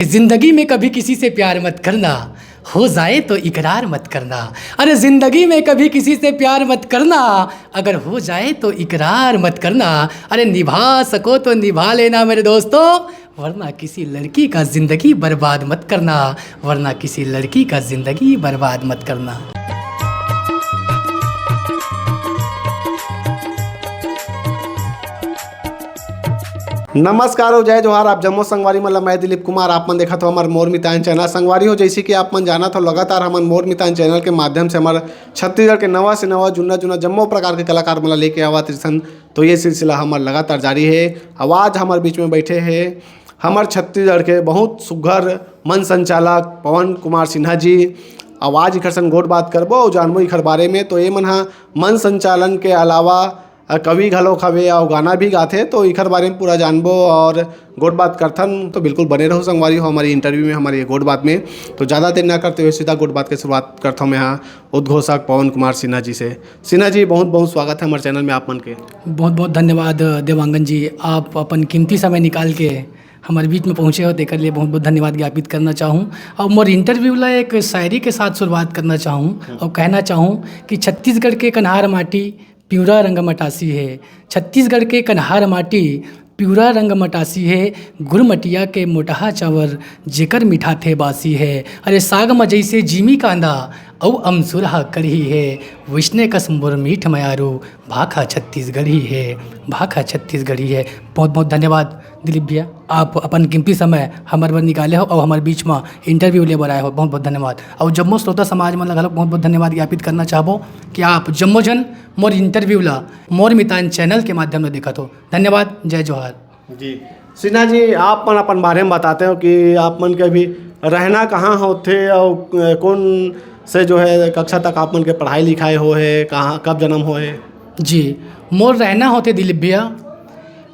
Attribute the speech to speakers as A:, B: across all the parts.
A: जिंदगी में कभी किसी से प्यार मत करना, हो जाए तो इकरार मत करना। अरे जिंदगी में कभी किसी से प्यार मत करना, अगर हो जाए तो इकरार मत करना। अरे निभा सको तो निभा लेना मेरे दोस्तों, वरना किसी लड़की का ज़िंदगी बर्बाद मत करना, वरना किसी लड़की का ज़िंदगी बर्बाद मत करना।
B: नमस्कार हो, जय जोहार। आप जम्मो संगवारी मतलब मैं दिलीप कुमार। आप मन देखा तो हमारे मोर मितान चैनल संगवारी हो। जैसे कि आप मन जाना तो लगातार हमारे मोर मितान चैनल के माध्यम से हमारे छत्तीसगढ़ के नवा से नवा जुन्ना जम्मो प्रकार के कलाकार मतलब लेके आवा सन। तो ये सिलसिला हमारा लगातार जारी है। आवाज़ हमारे बीच में बैठे हैं हमारे छत्तीसगढ़ के बहुत सुघर मन संचालक पवन कुमार सिन्हा जी। आवाज़ इखर सन गोट बात करबो और जानबो इखर बारे में। तो ये मन हा मन संचालन के अलावा कवि घलोक हवे और गाना भी गाथे, तो इखर बारे में पूरा जानबो और गोट बात करथन। तो बिल्कुल बने रहो संगवारी हो हमारी इंटरव्यू में, हमारी गोट बात में। तो ज़्यादा देर ना करते हुए सीधा गोट बात की शुरुआत करता हूँ मैं यहाँ उद्घोषक पवन कुमार सिन्हा जी से। सिन्हा जी, बहुत बहुत स्वागत है हमारे चैनल में आप मन के।
A: बहुत बहुत धन्यवाद देवांगन जी, आप अपन कीमती समय निकाल के हमारे बीच में पहुँचे हो, देकर लिए बहुत बहुत धन्यवाद ज्ञापित करना चाहूँ। और मोर इंटरव्यू ला एक शायरी के साथ शुरुआत करना चाहूँ और कहना चाहूँ कि छत्तीसगढ़ के कन्हार माटी प्यूरा रंग मटासी है। छत्तीसगढ़ के कन्हार माटी प्यूरा रंग मटासी है, गुरमटिया के मोटहा चावर जेकर मीठा थे बासी है। अरे साग म जैसे जीमी कांदा औ अमसुरहा कढ़ी है, विष्णे कसम्बुर मीठ मयारू भाखा छत्तीसगढ़ी है, भाखा छत्तीसगढ़ी है। बहुत बहुत धन्यवाद दिलीप भैया, आप अपन कीमती समय हमारे बर निकाले हो और हमारे बीच में इंटरव्यू ले बर आए हो। बहुत बहुत धन्यवाद। और जम्मो श्रोता समाज में लगा बहुत बहुत धन्यवाद ज्ञापित करना चाहबो कि आप जम्मो जन मोर इंटरव्यू ला मोर मितान चैनल के माध्यम से देखा तो धन्यवाद। जय जोहार
B: जी सिन्हा जी, आप मन अपन बारे में बताते हो कि आप मन के अभी रहना कहाँ होते और कौन से जो है कक्षा तक आप मन के पढ़ाई लिखाई हो है, कहाँ कब जन्म हो है?
A: जी, मोर रहना होते दिलीप भैया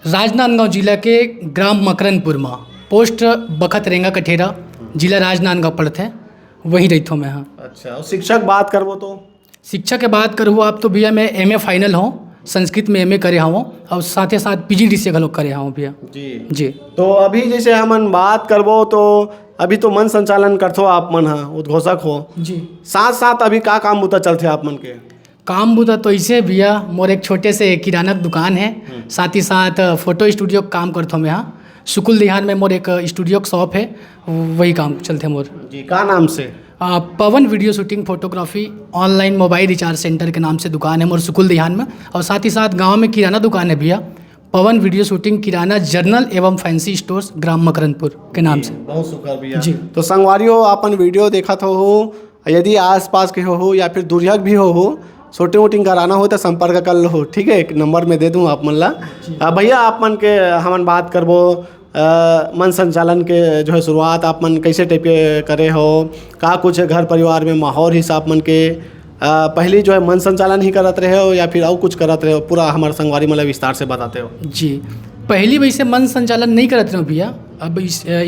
A: राजनांदगांव जिला के ग्राम मकरनपुर में, पोस्ट बखत रेंगा कठेरा, जिला राजनांदगांव पड़ते हैं, वहीं रहता हूँ मैं। हाँ।
B: अच्छा, और शिक्षक बात करबो तो?
A: शिक्षा के बात करूँ आप तो भैया मैं एमए फाइनल हूँ, संस्कृत में एमए करे हूँ और साथ ही साथ पीजीडी से घलोक करे हूँ भैया। जी।
B: तो अभी जैसे हमन बात करबो तो अभी तो मन संचालन करथो आप मन हा, उद्घोषक हो
A: जी।
B: साथ साथ अभी का काम बुता चलते आप मन के?
A: काम बुता तो इसे भैया मोर एक छोटे से किराना दुकान है, साथ ही साथ फोटो स्टूडियो का काम करता हूँ मैं। यहाँ सुकुल देहान में मोर एक स्टूडियो का शॉप है, वही काम चलते मोर।
B: जी, का नाम से?
A: Pawan video shooting photography online mobile recharge centre के नाम से दुकान है मोर सुकुल देहान में। और साथ ही साथ गांव में किराना दुकान है भैया, पवन वीडियो शूटिंग किराना जर्नल एवं फैंसी स्टोर्स ग्राम मकरनपुर के नाम से।
B: बहुत शुक्र भैया
A: जी।
B: तो संगवारी हो, अपन वीडियो देखा तो हो, यदि आसपास के हो या फिर दूरिया भी हो शूटिंग वूटिंग कराना हो तो संपर्क कर लो, ठीक है? एक नंबर में दे दूँ आप मन ला। भैया आप मन के हमन बात करबो मन संचालन के जो है शुरुआत आप मन कैसे टाइप के करे हो, का कुछ घर परिवार में माहौल हिसाब मन के पहली जो है मन संचालन ही करत रहे हो या फिर और कुछ करत रहे हो? पूरा हमारे संगवारी मतलब विस्तार से बताते हो।
A: जी, पहली वैसे मन संचालन नहीं करत रहे भैया, अब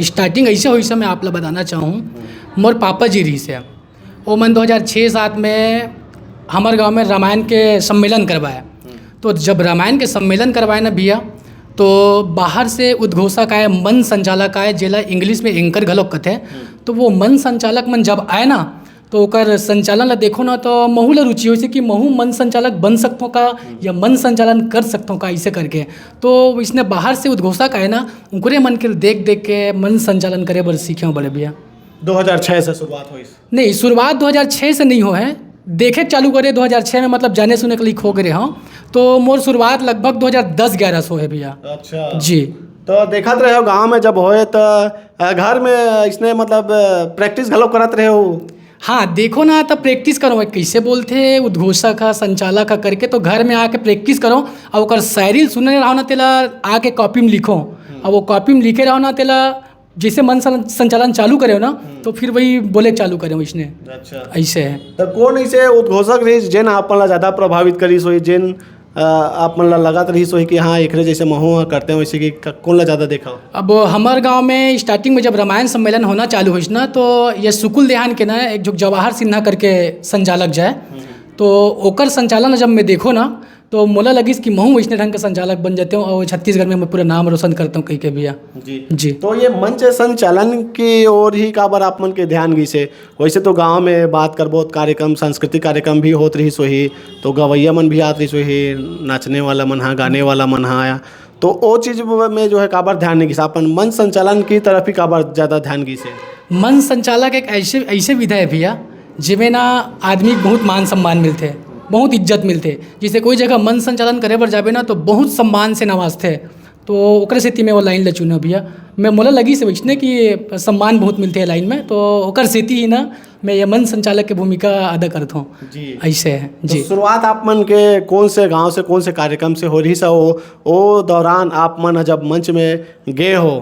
A: स्टार्टिंग ऐसे हो मैं आप लोग बताना चाहूँ। मोर पापा जी रही से वो मन 2006-07 में हमारे गांव में रामायण के सम्मेलन करवाया। तो जब रामायण के सम्मेलन करवाए ना भैया, तो बाहर से उद्घोषक आए, मन संचालक आए, जेला इंग्लिश में एंकर घलोक कहते हैं। तो वो मन संचालक मन जब आए ना तो ओकर संचालन ला देखो ना तो महू ला रुचि हो कि महू मन संचालक बन सकतो का या मन संचालन कर सकतो का, ऐसे करके। तो इसने बाहर से उद्घोषक आए ना, उनके मन के देख देख के मन संचालन करे बर सीखे बड़े भैया।
B: 2006 से शुरुआत हुई?
A: नहीं, शुरुआत 2006 से नहीं हो है, देखे चालू करे 2006 में, मतलब जाने सुने के लिए खो गए हाँ। तो मोर शुरुआत लगभग 2010-11 से है भैया।
B: अच्छा
A: जी।
B: तो देखत रहे हो गांव में जब होए तो घर में इसने मतलब प्रैक्टिस घलो करत रहे हो?
A: हाँ, देखो ना तब प्रैक्टिस करो, कैसे बोलते उद्घोषक का संचालक का करके, तो घर में आके प्रैक्टिस करो और ओकर शायरी सुने रहो ना तेला आके कॉपी में लिखो और वो कॉपी में लिखे रहो ना तेला जैसे मन संचालन चालू करे हो ना तो फिर वही बोले चालू करे हो इसने। अच्छा, ऐसे है।
B: तो कौन ऐसे उद्घोषक रही जेन आप मन ला ज़्यादा प्रभावित करी सोई, जेन आप मन ला लगत रही सोई कि हाँ एकरे जैसे महू करते हो, वैसे कि कौन ला ज़्यादा देखा?
A: अब हमारे गांव में स्टार्टिंग में जब रामायण सम्मेलन होना चालू हुई ना, तो ये सुकुल देहान के ना एक जो जवाहर सिन्हा करके संचालक जाए, तो ओकर संचालन जब मैं देखो ना तो मोला लगिस कि महू वैसने ढंग का संचालक बन जाते हूँ और छत्तीसगढ़ में मैं पूरा नाम रोशन करता हूँ कहीं के भैया। जी
B: तो ये मंच संचालन की ओर ही काबर आप मन के ध्यान गई से? वैसे तो गांव में बात कर बहुत कार्यक्रम सांस्कृतिक कार्यक्रम भी होत रही सोही, तो गवैया मन भी आत रही सोही, नाचने वाला मन हा, गाने वाला मन हा आया, तो वो चीज़ में जो है काबर ध्यान नहीं गई अपन मंच संचालन की तरफ ही काबर ज़्यादा ध्यान गई से?
A: मंच संचालक एक ऐसे विधा है भैया जिसमें ना आदमी को बहुत मान सम्मान मिलते, बहुत इज्जत मिलते। जैसे कोई जगह मंच संचालन करे बर जाबे ना तो बहुत सम्मान से नवाजते, तो ओकरे सेती में वो लाइन ले चुना भैया। मैं मोला लगी से वैसने कि सम्मान बहुत मिलते हैं लाइन में, तो ओकर सेती ही ना मैं ये मंच संचालक की भूमिका अदा करता हूँ जी। ऐसे है जी।
B: तो शुरुआत आप मन के कौन से गांव से कौन से कार्यक्रम से हो रही सा? वो दौरान आप मन जब मंच में गए हो,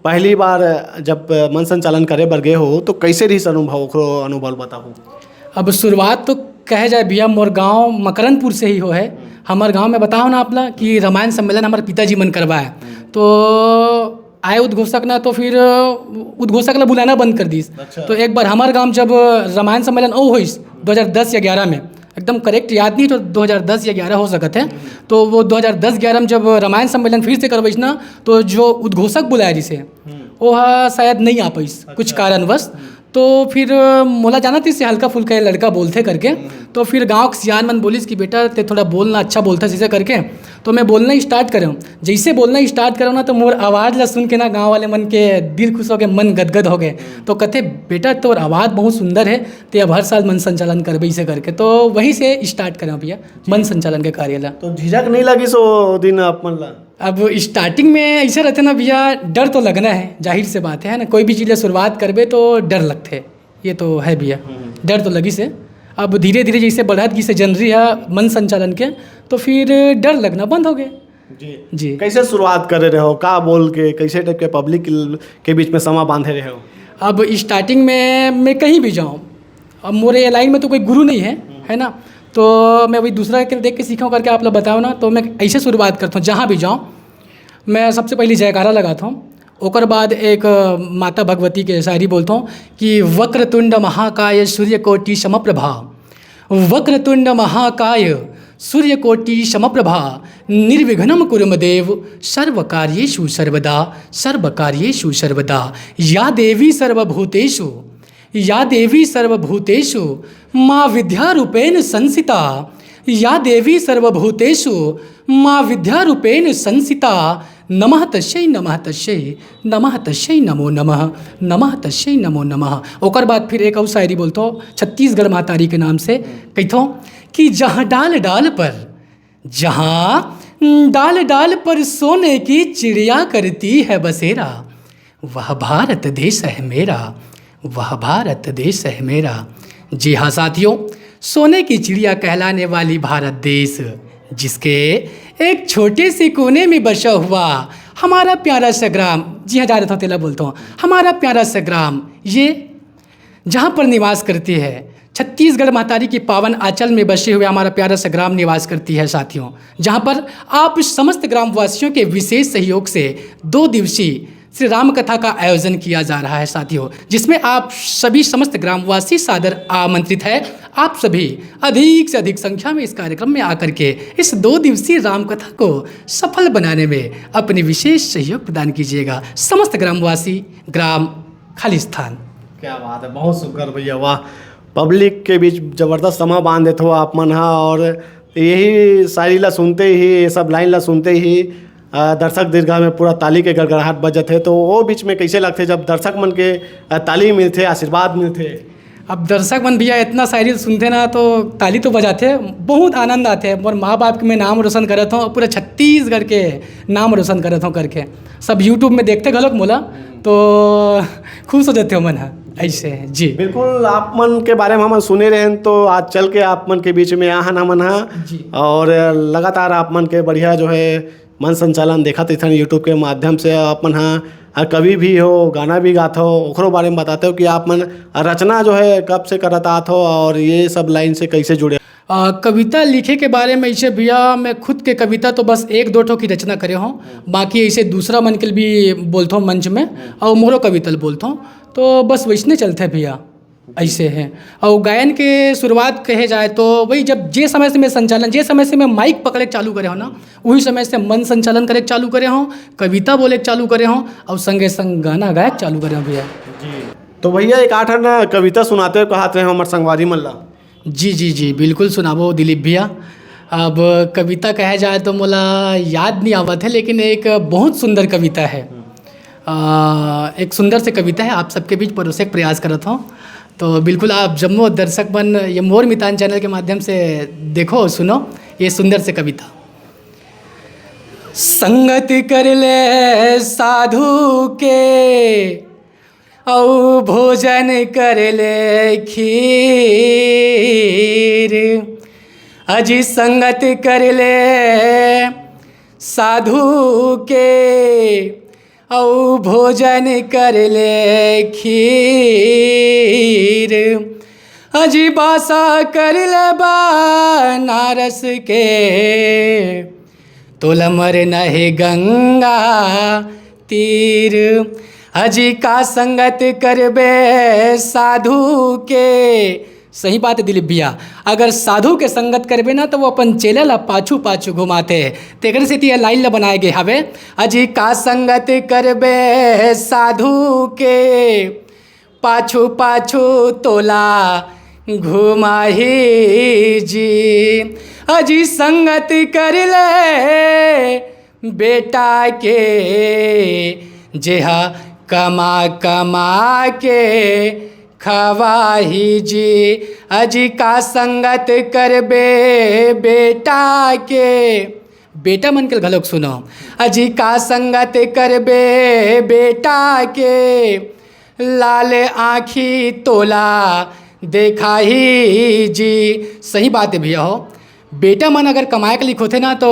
B: पहली बार जब मंच संचालन करे बर गए हो, तो कैसे रही अनुभव? ओकरो अनुभव बताओ।
A: अब शुरुआत तो कहे जाए भैया मोर गांव मकरनपुर से ही हो है। हमारे गांव में बताओ ना आपला कि रामायण सम्मेलन हमारे पिताजी मन करवाए, तो आए उद्घोषक ना, तो फिर उद्घोषक ला बुलाना बंद कर दी।
B: अच्छा।
A: तो एक बार हमारे गांव जब रामायण सम्मेलन होइस 2010 या 11 में, एकदम करेक्ट याद नहीं, तो 2010 या 11 हो सकते हैं। तो वो 2010-11 में जब रामायण सम्मेलन फिर से करवाइस ना, तो जो उद्घोषक बुलाया जिसे वो शायद नहीं आ पाइस कुछ कारणवश। तो फिर मोला जाना थी से हल्का फुल्का ये लड़का बोलते करके, तो फिर गांव के सियान मन बोलिस कि बेटा ते थोड़ा बोलना अच्छा बोलता जैसे करके, तो मैं बोलना स्टार्ट करूँ। जैसे बोलना स्टार्ट करूँ ना, तो मोर आवाज़ ला सुन के ना गांव वाले मन के दिल खुश हो गए, मन गदगद हो गए। तो कहते बेटा तोर आवाज़ बहुत सुंदर है, ते अब हर साल मन संचालन करबे इसे करके। तो वहीं से स्टार्ट करें भैया मन संचालन के कार्य ला।
B: तो झिझक नहीं लगी सो दिन आप मन ला?
A: अब स्टार्टिंग में ऐसे रहते ना भैया, डर तो लगना है, जाहिर से बात है ना। कोई भी चीज़ शुरुआत करबे तो डर लगते, ये तो है भैया, डर तो लगी से। अब धीरे धीरे जैसे बढ़त की से जनरी है मन संचालन के, तो फिर डर लगना बंद हो गए जी।
B: कैसे शुरुआत करे रहे हो? का बोल के कैसे टाइप के पब्लिक के बीच में समा बांधे रहे हो?
A: अब स्टार्टिंग में मैं कहीं भी जाऊँ, अब मोरे लाइन में तो कोई गुरु नहीं है ना, तो मैं वही दूसरा के देख के सीखा करके आप लोग बताओ ना। तो मैं ऐसे शुरुआत करता हूँ, जहाँ भी जाऊँ मैं सबसे पहले जयकारा लगाता हूँ। ओकर बाद एक माता भगवती के शायरी बोलता हूँ कि वक्रतुंड महाकाय सूर्यकोटि समप्रभा, वक्रतुंड महाकाय सूर्यकोटि समप्रभा, निर्विघ्नं कुरुमदेव सर्वकार्येषु सर्वदा, सर्वकार्येषु सर्वदा। या देवी सर्वभूतेषु, या देवी सर्वभूतेषु माँ विद्यारूपेण संसिता, या देवी सर्वभूतेषु माँ विद्यारूपेण संसिता। नमः तस्यै, नमः तस्यै, नमः तस्यै नमो नमः, नमः तस्यै नमो नमः। ओकर बाद फिर एक और शायरी बोलता हूँ छत्तीसगढ़ मातारी के नाम से, कहता हूँ कि जहाँ डाल डाल पर, जहाँ डाल डाल पर सोने की चिड़िया करती है बसेरा, वह भारत देश है मेरा, वह भारत देश है मेरा। जी हाँ साथियों, सोने की चिड़िया कहलाने वाली भारत देश, जिसके एक छोटे से कोने में बसा हुआ हमारा प्यारा सा ग्राम, जी हाँ जा रहा था तेला बोलता हूँ, हमारा प्यारा सा ग्राम, ये जहाँ पर निवास करती है छत्तीसगढ़ मातारी की पावन आंचल में बसे हुए हमारा प्यारा सा ग्राम निवास करती है साथियों। जहाँ पर आप समस्त ग्रामवासियों के विशेष सहयोग से 2 दिवसीय श्री राम कथा का आयोजन किया जा रहा है साथियों, जिसमें आप सभी समस्त ग्रामवासी सादर आमंत्रित है। आप सभी अधिक से अधिक संख्या में इस कार्यक्रम में आकर के इस 2 दिवसीय राम कथा को सफल बनाने में अपनी विशेष सहयोग प्रदान कीजिएगा। समस्त ग्रामवासी, ग्राम खालिस्तान।
B: क्या बात है, बहुत शुक्र भैया, वाह। पब्लिक के बीच ज़बरदस्त समा बांध देते हो आप मन हा, और यही शायरी ला सुनते ही, ये सब लाइन ला सुनते ही दर्शक दीर्घा में पूरा ताली के गड़गड़ाहट बजत है। तो वो बीच में कैसे लगते जब दर्शक मन के ताली मिलते, आशीर्वाद मिलते?
A: अब दर्शक मन भैया इतना शायरी सुनते ना तो ताली तो बजाते, बहुत आनंद आते हैं। और माँ बाप के मैं नाम रोशन करता हूँ, पूरे छत्तीसगढ़ के नाम रोशन करता हूँ करके। सब यूट्यूब में देखते गलत मोला तो खुश हो जाते हो मन है ऐसे जी।
B: बिल्कुल, आप मन के बारे में हम सुने रहे हैं, तो आज चल के आप मन के बीच में यहाँ ना मन
A: जी।
B: और लगातार आप मन के बढ़िया जो है मन संचालन देखा थे यूट्यूब के माध्यम से। आप मन हाँ कभी भी हो, गाना भी गाते हो, ओकरो बारे में बताते हो कि आप मन रचना जो है कब से करत आत हो और ये सब लाइन से कैसे जुड़े?
A: कविता लिखे के बारे में ऐसे भैया मैं खुद के कविता तो बस 1-2 ठो की रचना करे हूँ, बाकी ऐसे दूसरा मन के भी बोलता हूँ मंच में, और मोरो कविता बोलता हूँ, तो बस वैसने चलते भैया ऐसे हैं। और गायन के शुरुआत कहे जाए तो वही जब जे समय से मैं संचालन, जे समय से मैं माइक पकड़े के चालू करे हो ना, वही समय से मन संचालन करे के चालू करे हो, कविता बोले के चालू करे हो, और संगे संग गाना गाए के चालू करे हो भैया।
B: तो भैया एक आठ ना कविता सुनाते हुए कहते हैं हमारे संगवारी मल्ला। जी
A: जी जी बिल्कुल सुनाबो दिलीप भैया। अब कविता कहे जाए तो मोला याद नहीं आवत है, लेकिन एक बहुत सुंदर कविता है, एक सुंदर से कविता है, आप सबके बीच परोसे के प्रयास करत हूँ। तो बिल्कुल आप जम्मो दर्शक बन ये मोर मितान चैनल के माध्यम से देखो और सुनो ये सुंदर से कविता। संगत कर ले साधु के औ भोजन कर ले खीर, अजी संगत कर ले साधु के औ भोजन कर ले खीर, अजी बासा कर ले बनारस के, तोलमर नहे गंगा तीर, अजी का संगत करबे साधु के। सही बात है दिलीप भैया, अगर साधु के संगत करबे ना तो वो अपन चेला ला पाछू पाछू घुमाते हैं। तेकर से ये लाइन ला बनाए गए हवे, अजी का संगत करबे साधु के, पाछू पाछू तोला घुमाही जी, अजी संगत कर ले बेटा के, जेहा कमा कमा के खवाही जी, अजी का संगत करबे बेटा के। बेटा मन के घलोक सुनो, अजी का संगत करबे बेटा के, लाल आँखी तोला देखाही जी। सही बात है भैया हो, बेटा मन अगर कमाए के लिखोथे ना तो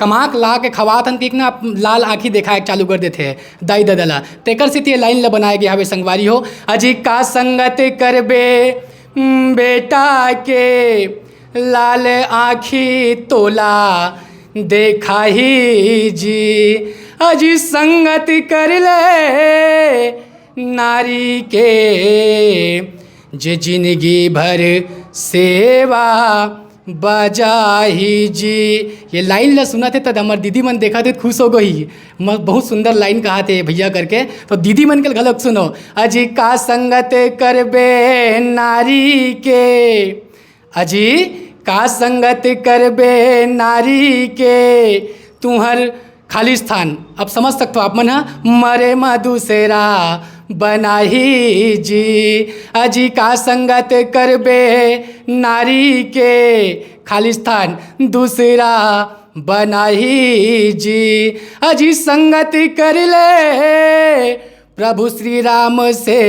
A: कमा के ला के खवात हन ना लाल आँखी देखाए चालू कर देते दाई ददला। तेकर से ये लाइन ला बनाए गया हवे संगवारी हो, अजी का संगत करबे बेटा के, लाल आँखी तोला देखाही जी, अजी संगत कर ले नारी के, जे जिंदगी भर सेवा बजाही जी। ये लाइन ला सुना थे तब हमारे दीदी मन देखा थे खुश हो गई, बहुत सुंदर लाइन कहा थे भैया करके। तो दीदी मन के गलत सुनो, अजी का संगत करबे नारी के, अजी का संगत करबे नारी के, तुहर खालिस्तान। अब समझ सकते हो आप मन, मरे मधुसेरा बनाही जी, अजी का संगत करबे नारी के, खालिस्तान दूसरा बनाही जी, अजी संगत कर ले प्रभु श्री राम से,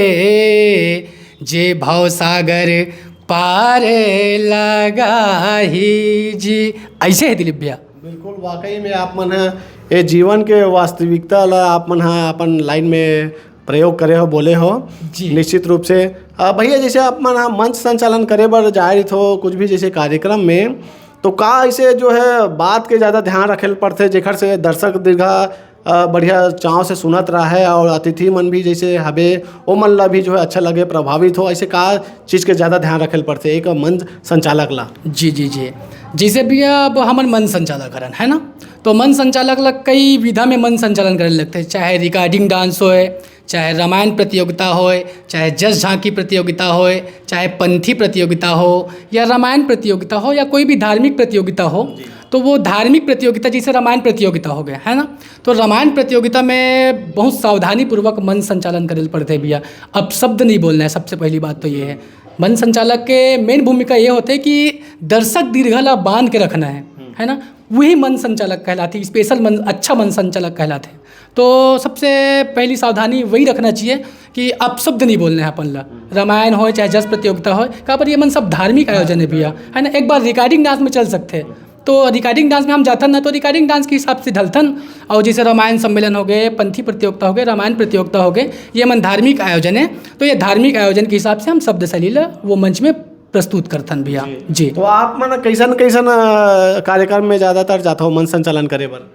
A: जे भव सागर पार लगाही जी। ऐसे है दिलीप भैया।
B: बिल्कुल वाकई में आप मन ये जीवन के वास्तविकता ला आप मन अपन लाइन में प्रयोग करे हो, बोले हो
A: जी।
B: निश्चित रूप से भैया जैसे आप मन मंच संचालन करे बर जाहिर हो कुछ भी जैसे कार्यक्रम में, तो का ऐसे जो है बात के ज़्यादा ध्यान रखे पड़ते जेखर से दर्शक दीर्घा बढ़िया चाव से सुनत रहा है और अतिथि मन भी जैसे हबे ओ मन ला भी जो है अच्छा लगे, प्रभावित हो, ऐसे का चीज़ के ज़्यादा ध्यान रखे पड़ते एक मंच संचालक ला?
A: जी जी जी, जैसे भैया अब हमन मन संचालक करन है ना, तो मन संचालक ला कई विधा में मन संचालन करने लगते हैं, चाहे रिकॉर्डिंग डांस होए, चाहे रामायण प्रतियोगिता होए, चाहे जस झांकी प्रतियोगिता होए, चाहे पंथी प्रतियोगिता हो, या रामायण प्रतियोगिता हो, या कोई भी धार्मिक प्रतियोगिता हो। तो वो धार्मिक प्रतियोगिता जैसे रामायण प्रतियोगिता हो गया है ना, तो रामायण प्रतियोगिता में बहुत सावधानी पूर्वक मन संचालन करे पड़ते हैं भैया। अब शब्द नहीं बोलना है, सबसे पहली बात तो ये है। मन संचालक के मेन भूमिका ये होती है कि दर्शक दीर्घला बांध के रखना है ना, वही मन संचालक कहलाती, स्पेशल मन, अच्छा मन संचालक कहलाते हैं। तो सबसे पहली सावधानी वही रखना चाहिए कि अपशब्द नहीं बोलना है अपन ला, रामायण हो चाहे जस प्रतियोगिता हो, कहाँ पर ये मन सब धार्मिक आयोजन है भैया है ना। एक बार रिकॉर्डिंग डांस में चल सकते हैं, तो रिकॉर्डिंग डांस में हम जाथन ना तो रिकॉर्डिंग डांस के हिसाब से ढलथन, और जैसे रामायण सम्मेलन हो गए, पंथी प्रतियोगिता हो गए, रामायण प्रतियोगिता हो गए, ये मन धार्मिक आयोजन है, तो ये धार्मिक आयोजन के हिसाब से हम शब्द शैली ला वो मंच में प्रस्तुत करथन भैया जी।
B: तो आप मन कैसन कैसन कार्यक्रम में ज़्यादातर जाता हो मन संचालन करे बर?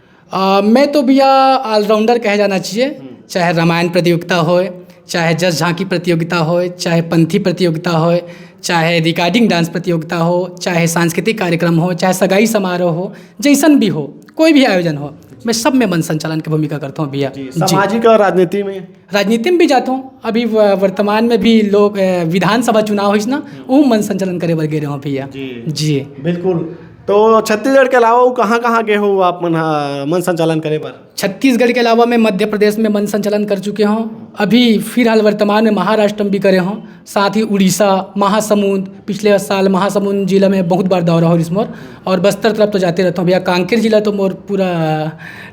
A: मैं तो भैया ऑलराउंडर कहे जाना चाहिए, चाहे रामायण प्रतियोगिता होए, चाहे जस झांकी प्रतियोगिता हो, चाहे पंथी प्रतियोगिता हो, चाहे रिकॉर्डिंग डांस प्रतियोगिता हो, चाहे सांस्कृतिक कार्यक्रम हो, चाहे सगाई समारोह हो, जैसन भी हो, कोई भी आयोजन हो, मैं सब में मंच संचालन की भूमिका करता हूँ भैया।
B: सामाजिक और राजनीति में?
A: राजनीति में भी जाता हूँ। अभी वर्तमान में भी लोग विधानसभा चुनाव हो ना, वो मंच संचालन करे बर गए हूँ भैया। जी
B: बिल्कुल। तो छत्तीसगढ़ के अलावा कहाँ कहाँ गए हो आप मंच संचालन करे पर?
A: छत्तीसगढ़ के अलावा मैं मध्य प्रदेश में मंच संचालन कर चुके हूँ। अभी फिलहाल वर्तमान में महाराष्ट्र में भी करे हूँ, साथ ही उड़ीसा, महासमुंद, पिछले साल महासमुंद जिला में बहुत बार दौरा हो इसमोर, और बस्तर तरफ तो जाते रहता हूँ भैया। कांकेर जिला तो मोर पूरा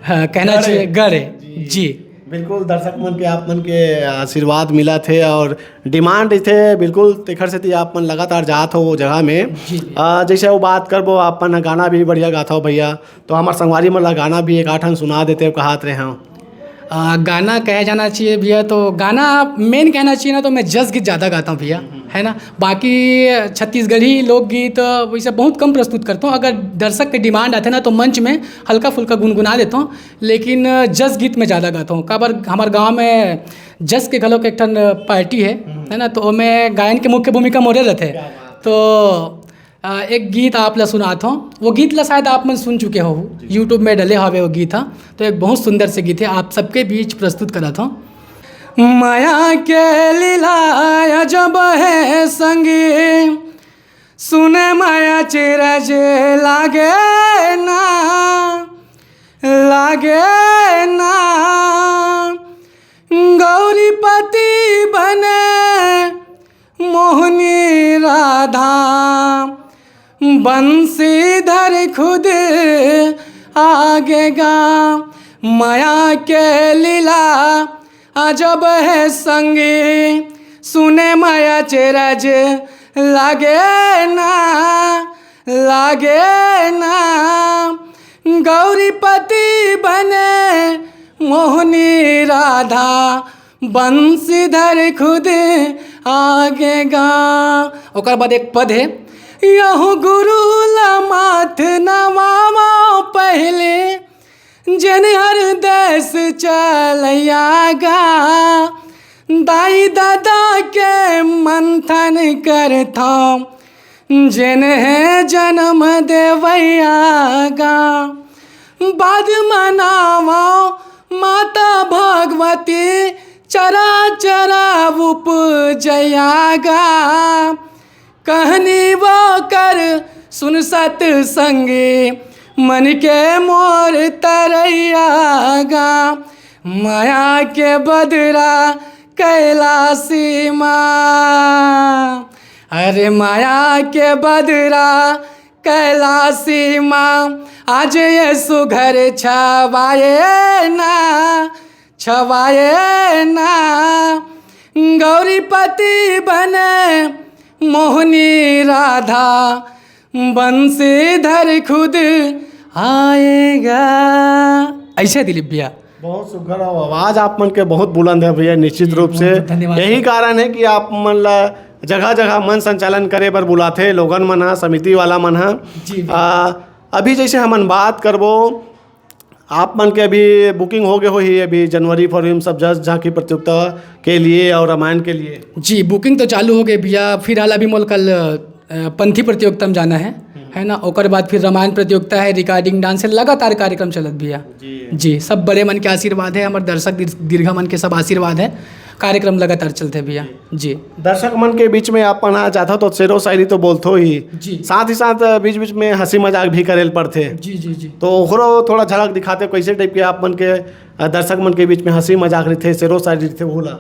A: कहना चाहिए घर है। जी
B: बिल्कुल। दर्शक मन के आप मन के आशीर्वाद मिला थे और डिमांड थे बिल्कुल, तेखर से आप मन लगातार जात हो वो जगह में। जैसे वो बात करबो, आप मन गाना भी बढ़िया गाता हो भैया, तो हमारे संगवारी मन ला गाना भी एक आठन सुना देते हो, कहात रहे हैं।
A: गाना कहे जाना चाहिए भैया, तो गाना मेन कहना चाहिए ना, तो मैं जस गीत ज़्यादा गाता हूँ भैया, है ना। बाकी छत्तीसगढ़ी लोकगीत वैसे बहुत कम प्रस्तुत करता हूँ। अगर दर्शक के डिमांड आते ना तो मंच में हल्का फुल्का गुनगुना देता हूँ, लेकिन जस गीत में ज़्यादा गाता हूँ। काबर हमारे गांव में जस के घलों के एक ठन पार्टी है ना, तो मैं गायन के मुख्य भूमिका मोरे रहते। तो एक गीत आप ला सुनाता हूँ। वो गीत ला शायद आप मन सुन चुके हो, यूट्यूब में डले हवे वो गीत। तो एक बहुत सुंदर से गीत है, आप सबके बीच प्रस्तुत कराता हूँ। माया के लीला जब है संगी, सुने माया चिरज लागे ना, लागे ना। गौरीपति बने मोहनी राधा, बंसीधर खुद आगे गा। माया के लीला अजब है संगी, सुने माया चिरज लागे ना, लागे ना। गौरीपति बने मोहनी राधा, बंसीधर खुद आगे गा। ओकर बाद एक पद है, यहू गुरु लमाथ नवामा पहले, जन हर देश चलया गा। दाई दादा के मंथन करता, जिन है जन्म देवैया गा। बाद मनावा माता भगवती, चरा चरा उपजया गा। कहनी वो कर सुन सत्संगी, मन के मोर तरैया गा। माया के बदरा कैलासी माँ, अरे माया के बदरा कैलासी माँ। आज ये सुघर छवाए ना, छवाए ना। गौरीपति बने मोहनी राधा, बंसीधर खुद आएगा। ऐसे दिलीप भैया।
B: बहुत सुघर आवाज आप मन के बहुत बुलंद है भैया, निश्चित रूप से यही कारण है कि आप मन ला जगह जगह मन संचालन करे बर बुलाते लोगन मन हा, समिति वाला मन हा। अभी जैसे हमन बात करबो, आप मन के अभी बुकिंग हो गए हो ही अभी जनवरी फरवरी में सब जस झांकी प्रतियोगिता के लिए और रामायण के लिए?
A: जी बुकिंग तो चालू हो गई भैया। फिलहाल अभी मोल कल पंथी प्रतियोगिता में जाना है ना। ओकर बाद फिर रामायण प्रतियोगिता है, रिकॉर्डिंग डांस है, लगातार कार्यक्रम चलत भैया। जी सब बड़े मन के आशीर्वाद है, हमारे दर्शक दीर्घा मन के सब आशीर्वाद है, कार्यक्रम लगातार चलते भैया। जी
B: दर्शक मन के बीच में आप पढ़ना चाहता तो शेरो शायरी तो बोलते ही
A: जी,
B: साथ ही साथ बीच बीच में हंसी मजाक भी करेल पड़ते।
A: जी जी जी।
B: तो ओकरो थोड़ा झलक दिखाते कैसे टाइप के आप मन के दर्शक मन के बीच में हंसी मजाक रहते, शेरो शायरी रहते बोला?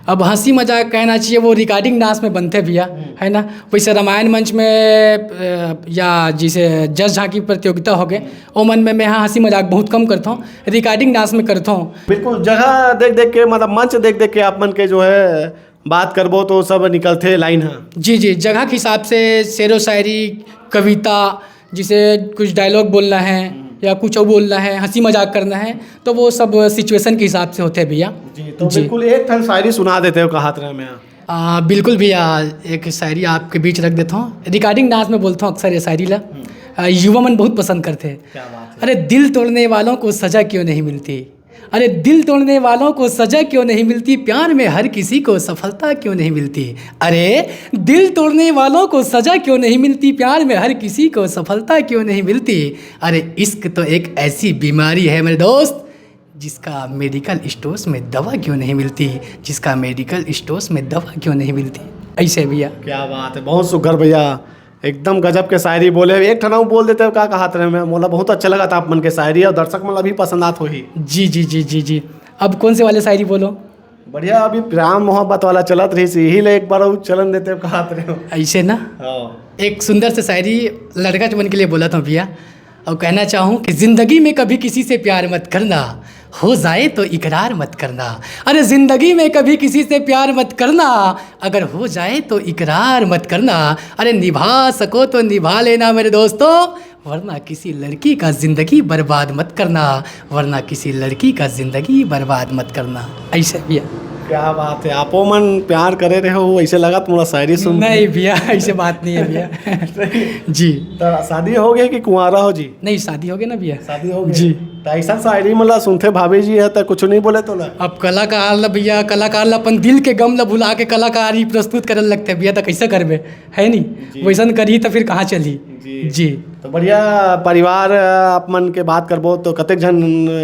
A: अब हंसी मजाक कहना चाहिए वो रिकॉर्डिंग डांस में बनते भैया, है ना। वैसे रामायण मंच में या जैसे जस झांकी प्रतियोगिता हो गए, वो मन में मैं हाँ हंसी मजाक बहुत कम करता हूँ, रिकॉर्डिंग डांस में करता हूँ।
B: बिल्कुल जगह देख देख के, मतलब मंच देख देख के आप मन के जो है बात करबो तो सब निकलते लाइन है।
A: जी जी, जगह के हिसाब से शेरो शायरी, कविता, जिसे कुछ डायलॉग बोलना है या कुछ और बोलना है, हंसी मजाक करना है, तो वो सब सिचुएशन के हिसाब से होते हैं भैया।
B: जी तो जी। बिल्कुल एक ठन शायरी सुना देते हो कहा तरह में?
A: बिल्कुल भैया, एक शायरी आपके बीच रख देता हूँ। रिकॉर्डिंग डांस में बोलता हूँ अक्सर ये शायरी ला, युवा मन बहुत पसंद करते हैं। अरे दिल तोड़ने वालों को सज़ा क्यों नहीं मिलती, अरे दिल तोड़ने वालों को सजा क्यों नहीं मिलती, प्यार में हर किसी को सफलता क्यों नहीं मिलती। अरे दिल तोड़ने वालों को सजा क्यों नहीं मिलती, प्यार में हर किसी को सफलता क्यों नहीं मिलती। अरे इश्क तो एक ऐसी बीमारी है मेरे दोस्त, जिसका मेडिकल स्टोर्स में दवा क्यों नहीं मिलती, जिसका मेडिकल स्टोर्स में दवा क्यों नहीं मिलती। ऐसे भैया
B: क्या बात है, बहुत सुघर भैया, एकदम गजब के शायरी बोले। एक ठनाऊ बोल देते हो, क्या कहा रहे मैं मोला, बहुत अच्छा लगा था आप मन के शायरी, और दर्शक मतलब भी पसंद आत हो ही।
A: जी जी जी जी जी। अब कौन से वाले शायरी बोलो।
B: बढ़िया, अभी प्यार मोहब्बत वाला चलत रही सी, यही ले एक बार चलन देते हो, कहा रहे हो
A: ऐसे ना। एक सुंदर से शायरी लड़का चमन के लिए बोला था भैया, और कहना चाहूँ कि ज़िंदगी में कभी किसी से प्यार मत करना, हो जाए तो इकरार मत करना। अरे ज़िंदगी में कभी किसी से प्यार मत करना, अगर हो जाए तो इकरार मत करना। अरे निभा सको तो निभा लेना मेरे दोस्तों, वरना किसी लड़की का ज़िंदगी बर्बाद मत करना, वरना किसी लड़की का ज़िंदगी बर्बाद मत करना। ऐसे भैया।
B: क्या बात है, आपो मन प्यार करे रहे हो, ऐसे लगा तुम्हारा शायरी सुन।
A: नहीं भैया, ऐसे बात नहीं है भैया। जी।
B: तो शादी हो गई कि कुंवारा हो जी।
A: नहीं, शादी हो गई ना भैया।
B: शादी हो गई
A: जी।
B: तो ऐसा शायरी मतलब सुनते भाभी जी है तो कुछ नहीं बोले तो ला।
A: अब कलाकार ला भैया, कलाकार ला अपन दिल के गम ला भुला के कलाकारी प्रस्तुत करने लगते भैया, तो कैसे करबे, है नहीं। वैसन करी तो फिर कहाँ चली। जी।
B: तो बढ़िया परिवार आप मन के बात करबो तो कतेक जन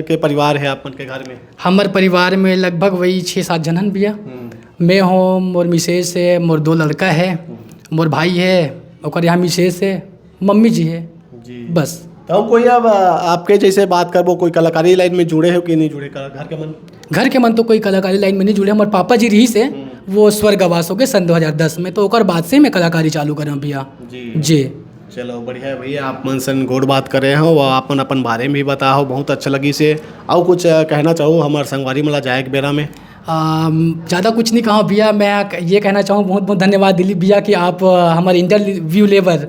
B: के परिवार है आप मन के घर में।
A: हमारे परिवार में लगभग वही 6-7 जनन भैया। मैं हूँ, मोर मिसेज है, मोर 2 लड़का है, मोर भाई है, और यहाँ मिसेज है, मम्मी जी है
B: जी।
A: बस।
B: तो कोई अब आपके जैसे बात करबो, कोई कलाकारी लाइन में जुड़े हो कि नहीं जुड़े, घर के मन।
A: घर के मन तो कोई कलाकारी लाइन में नहीं जुड़े। हमारे पापा जी रही से वो स्वर्गवास हो गए सन 2010 में, तो ओकर बाद से मैं कलाकारी चालू करें भैया। जी।
B: चलो बढ़िया है भैया, आप मन सन गोड़ बात कर रहे हो, अपन अपन बारे में भी बताओ, बहुत अच्छा लगी से। और कुछ कहना चाहो हमारे संगवारी मला जाए के बेरा में।
A: ज़्यादा कुछ नहीं कहा भैया, मैं ये कहना चाहूँ बहुत बहुत धन्यवाद दिलीप भैया कि आप हमारे इंटरव्यू लेबर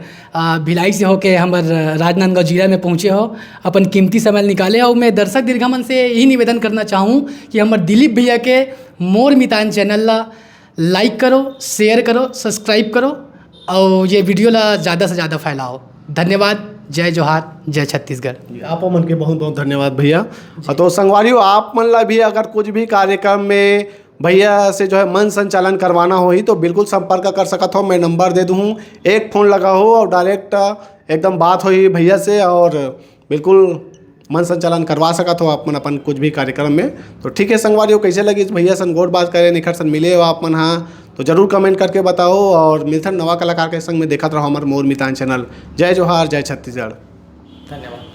A: भिलाई से होके हमारे राजनांदगांव जिला में पहुँचे हो, अपन कीमती समय निकाले। और मैं दर्शक दीर्घामन से यही निवेदन करना चाहूँ कि हमारे दिलीप भैया के मोर मितान चैनल ला लाइक करो, शेयर करो, सब्सक्राइब करो, और ये वीडियो ला ज़्यादा से ज़्यादा फैलाओ। धन्यवाद। जय जोहार, जय छत्तीसगढ़।
B: आप मन के बहुत बहुत धन्यवाद भैया। तो संगवारियों, आप मन ला भी अगर कुछ भी कार्यक्रम में भैया से जो है मन संचालन करवाना हो ही तो बिल्कुल संपर्क कर सकत हो। मैं नंबर दे दूँ, एक फ़ोन लगा हो और डायरेक्ट एकदम बात हो ही भैया से, और बिल्कुल मन संचालन करवा सकत हो आप मन अपन कुछ भी कार्यक्रम में। तो ठीक है संगवारियों, कैसे लगी भैया सन गोड़ बात करे, निखर सन मिले हो आप मन, हाँ तो जरूर कमेंट करके बताओ, और मिलथन नवा कलाकार के संग में देखत रहो हमारे मोर मितान चैनल। जय जोहार, जय छत्तीसगढ़।
A: धन्यवाद।